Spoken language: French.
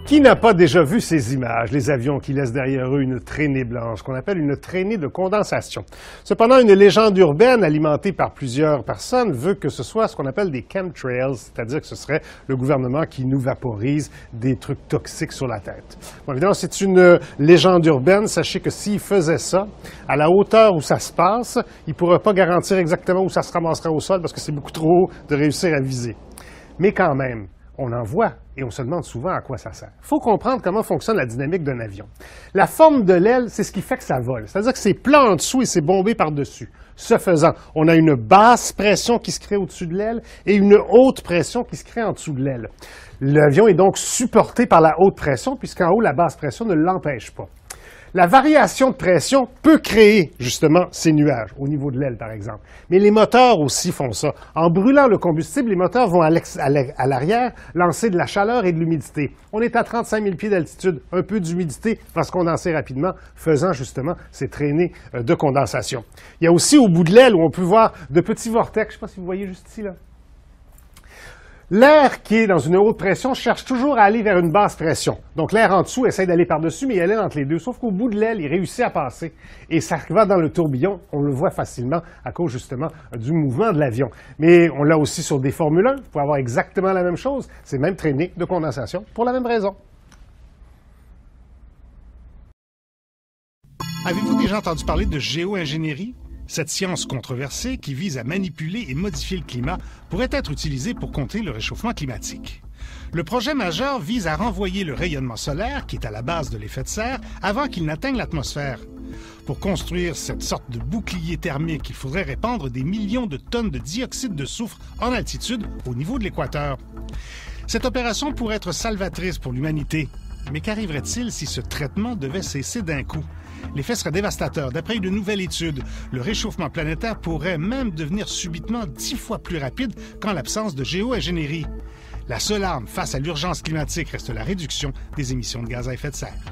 Qui n'a pas déjà vu ces images, les avions qui laissent derrière eux une traînée blanche, qu'on appelle une traînée de condensation? Cependant, une légende urbaine alimentée par plusieurs personnes veut que ce soit ce qu'on appelle des chemtrails, c'est-à-dire que ce serait le gouvernement qui nous vaporise des trucs toxiques sur la tête. Bon, évidemment, c'est une légende urbaine. Sachez que s'il faisait ça, à la hauteur où ça se passe, il ne pourrait pas garantir exactement où ça se ramassera au sol parce que c'est beaucoup trop haut de réussir à viser. Mais quand même, on en voit et on se demande souvent à quoi ça sert. Il faut comprendre comment fonctionne la dynamique d'un avion. La forme de l'aile, c'est ce qui fait que ça vole. C'est-à-dire que c'est plat en dessous et c'est bombé par-dessus. Ce faisant, on a une basse pression qui se crée au-dessus de l'aile et une haute pression qui se crée en dessous de l'aile. L'avion est donc supporté par la haute pression puisqu'en haut, la basse pression ne l'empêche pas. La variation de pression peut créer justement ces nuages, au niveau de l'aile par exemple. Mais les moteurs aussi font ça. En brûlant le combustible, les moteurs vont à l'arrière lancer de la chaleur et de l'humidité. On est à 35 000 pieds d'altitude, un peu d'humidité va se condenser rapidement, faisant justement ces traînées de condensation. Il y a aussi au bout de l'aile où on peut voir de petits vortex, je ne sais pas si vous voyez juste ici là. L'air qui est dans une haute pression cherche toujours à aller vers une basse pression. Donc l'air en dessous essaie d'aller par-dessus, mais il est entre les deux. Sauf qu'au bout de l'aile, il réussit à passer. Et ça va dans le tourbillon. On le voit facilement à cause justement du mouvement de l'avion. Mais on l'a aussi sur des Formule 1. Vous pouvez avoir exactement la même chose. C'est même traînée de condensation pour la même raison. Avez-vous déjà entendu parler de géo-ingénierie? Cette science controversée qui vise à manipuler et modifier le climat pourrait être utilisée pour contrer le réchauffement climatique. Le projet majeur vise à renvoyer le rayonnement solaire, qui est à la base de l'effet de serre, avant qu'il n'atteigne l'atmosphère. Pour construire cette sorte de bouclier thermique, il faudrait répandre des millions de tonnes de dioxyde de soufre en altitude au niveau de l'équateur. Cette opération pourrait être salvatrice pour l'humanité. Mais qu'arriverait-il si ce traitement devait cesser d'un coup? L'effet serait dévastateur. D'après une nouvelle étude, le réchauffement planétaire pourrait même devenir subitement 10 fois plus rapide qu'en l'absence de géo-ingénierie. La seule arme face à l'urgence climatique reste la réduction des émissions de gaz à effet de serre.